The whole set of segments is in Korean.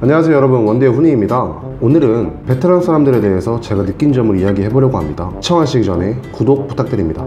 안녕하세요 여러분, 원데이 훈이입니다. 오늘은 베트남 사람들에 대해서 제가 느낀 점을 이야기해 보려고 합니다. 시청하시기 전에 구독 부탁드립니다.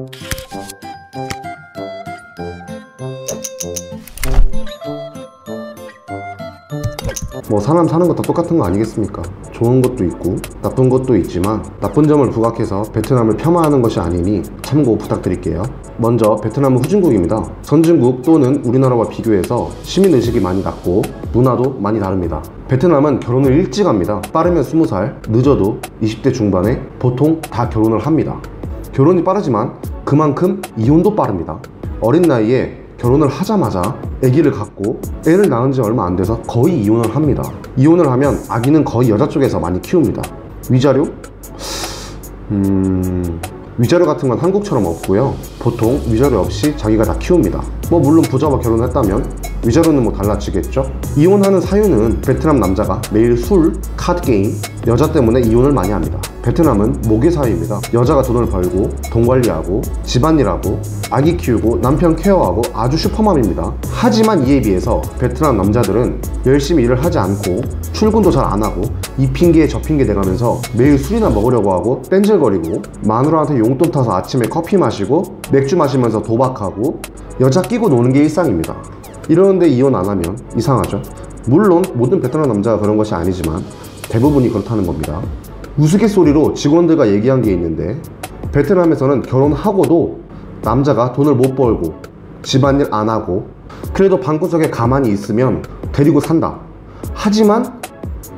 뭐 사람 사는 거 다 똑같은 거 아니겠습니까? 좋은 것도 있고 나쁜 것도 있지만 나쁜 점을 부각해서 베트남을 폄하하는 것이 아니니 참고 부탁드릴게요. 먼저 베트남은 후진국입니다. 선진국 또는 우리나라와 비교해서 시민의식이 많이 낮고 문화도 많이 다릅니다. 베트남은 결혼을 일찍 합니다. 빠르면 20살, 늦어도 20대 중반에 보통 다 결혼을 합니다. 결혼이 빠르지만 그만큼 이혼도 빠릅니다. 어린 나이에 결혼을 하자마자 아기를 갖고 애를 낳은 지 얼마 안 돼서 거의 이혼을 합니다. 이혼을 하면 아기는 거의 여자 쪽에서 많이 키웁니다. 위자료? 위자료 같은 건 한국처럼 없고요. 보통 위자료 없이 자기가 다 키웁니다. 뭐 물론 부자와 결혼했다면 위자료는 뭐 달라지겠죠? 이혼하는 사유는 베트남 남자가 매일 술, 카드게임, 여자 때문에 이혼을 많이 합니다. 베트남은 모계사회입니다. 여자가 돈을 벌고 돈 관리하고 집안일하고 아기 키우고 남편 케어하고 아주 슈퍼맘입니다. 하지만 이에 비해서 베트남 남자들은 열심히 일을 하지 않고 출근도 잘 안 하고 이 핑계에 저 핑계 대가면서 매일 술이나 먹으려고 하고 땡질거리고 마누라한테 용돈 타서 아침에 커피 마시고 맥주 마시면서 도박하고 여자 끼고 노는 게 일상입니다. 이러는데 이혼 안 하면 이상하죠? 물론 모든 베트남 남자가 그런 것이 아니지만 대부분이 그렇다는 겁니다. 우스갯소리로 직원들과 얘기한 게 있는데 베트남에서는 결혼하고도 남자가 돈을 못 벌고 집안일 안 하고 그래도 방구석에 가만히 있으면 데리고 산다. 하지만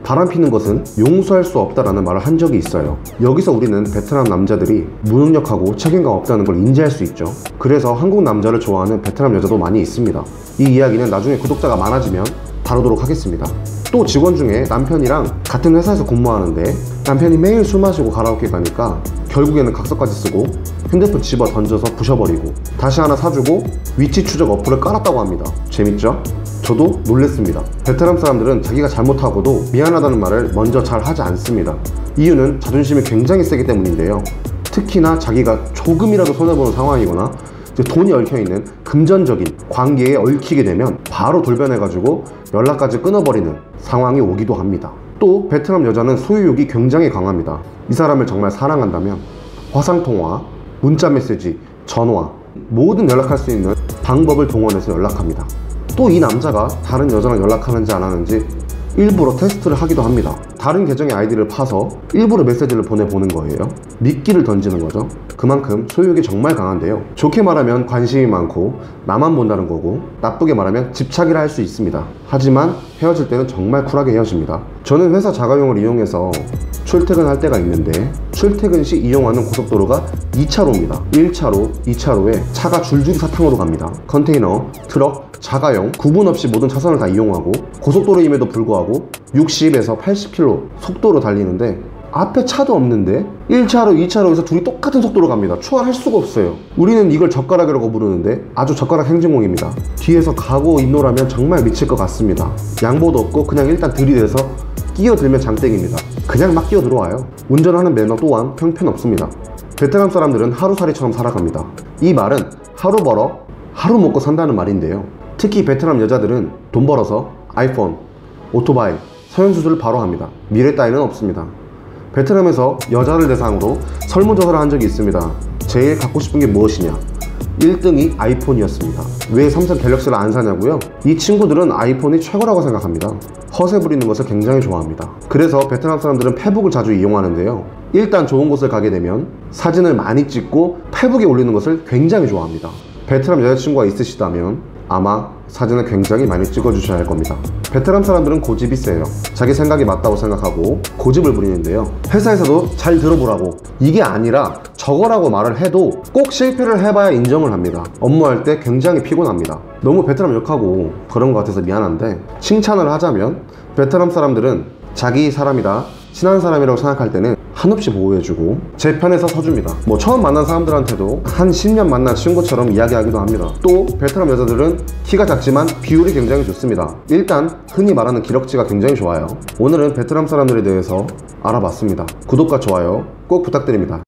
바람 피는 것은 용서할 수 없다라는 말을 한 적이 있어요. 여기서 우리는 베트남 남자들이 무능력하고 책임감 없다는 걸 인지할 수 있죠. 그래서 한국 남자를 좋아하는 베트남 여자도 많이 있습니다. 이 이야기는 나중에 구독자가 많아지면 다루도록 하겠습니다. 또 직원 중에 남편이랑 같은 회사에서 근무하는데 남편이 매일 술 마시고 가라오케 가니까 결국에는 각서까지 쓰고 핸드폰 집어 던져서 부셔버리고 다시 하나 사주고 위치 추적 어플을 깔았다고 합니다. 재밌죠? 저도 놀랬습니다. 베트남 사람들은 자기가 잘못하고도 미안하다는 말을 먼저 잘 하지 않습니다. 이유는 자존심이 굉장히 세기 때문인데요. 특히나 자기가 조금이라도 손해보는 상황이거나 돈이 얽혀있는 금전적인 관계에 얽히게 되면 바로 돌변해가지고 연락까지 끊어버리는 상황이 오기도 합니다. 또 베트남 여자는 소유욕이 굉장히 강합니다. 이 사람을 정말 사랑한다면 화상통화, 문자메시지, 전화 모든 연락할 수 있는 방법을 동원해서 연락합니다. 또 이 남자가 다른 여자랑 연락하는지 안 하는지 일부러 테스트를 하기도 합니다. 다른 계정의 아이디를 파서 일부러 메시지를 보내보는 거예요. 미끼를 던지는 거죠. 그만큼 소유욕이 정말 강한데요. 좋게 말하면 관심이 많고 나만 본다는 거고 나쁘게 말하면 집착이라 할 수 있습니다. 하지만 헤어질 때는 정말 쿨하게 헤어집니다. 저는 회사 자가용을 이용해서 출퇴근할 때가 있는데 출퇴근 시 이용하는 고속도로가 2차로입니다. 1차로, 2차로에 차가 줄줄이 사탕으로 갑니다. 컨테이너, 트럭, 자가용 구분 없이 모든 차선을 다 이용하고 고속도로임에도 불구하고 60에서 80km 속도로 달리는데 앞에 차도 없는데 1차로, 2차로에서 둘이 똑같은 속도로 갑니다. 추월할 수가 없어요. 우리는 이걸 젓가락이라고 부르는데 아주 젓가락 행진공입니다. 뒤에서 가고 있노라면 정말 미칠 것 같습니다. 양보도 없고 그냥 일단 들이대서 끼어들면 장땡입니다. 그냥 막 끼어 들어와요. 운전하는 매너 또한 형편없습니다. 베트남 사람들은 하루살이처럼 살아갑니다. 이 말은 하루 벌어 하루 먹고 산다는 말인데요. 특히 베트남 여자들은 돈 벌어서 아이폰, 오토바이, 성형수술을 바로 합니다. 미래 따위는 없습니다. 베트남에서 여자를 대상으로 설문조사를 한 적이 있습니다. 제일 갖고 싶은 게 무엇이냐? 1등이 아이폰이었습니다. 왜 삼성 갤럭시를 안 사냐고요? 이 친구들은 아이폰이 최고라고 생각합니다. 허세 부리는 것을 굉장히 좋아합니다. 그래서 베트남 사람들은 페북을 자주 이용하는데요. 일단 좋은 곳을 가게 되면 사진을 많이 찍고 페북에 올리는 것을 굉장히 좋아합니다. 베트남 여자친구가 있으시다면 아마 사진을 굉장히 많이 찍어주셔야 할 겁니다. 베트남 사람들은 고집이 세요. 자기 생각이 맞다고 생각하고 고집을 부리는데요. 회사에서도 잘 들어보라고 이게 아니라 저거라고 말을 해도 꼭 실패를 해봐야 인정을 합니다. 업무할 때 굉장히 피곤합니다. 너무 베트남 욕하고 그런 것 같아서 미안한데 칭찬을 하자면 베트남 사람들은 자기 사람이다, 친한 사람이라고 생각할 때는 한없이 보호해주고 제 편에서 서줍니다. 뭐 처음 만난 사람들한테도 한 10년 만난 친구처럼 이야기하기도 합니다. 또 베트남 여자들은 키가 작지만 비율이 굉장히 좋습니다. 일단 흔히 말하는 기럭지가 굉장히 좋아요. 오늘은 베트남 사람들에 대해서 알아봤습니다. 구독과 좋아요 꼭 부탁드립니다.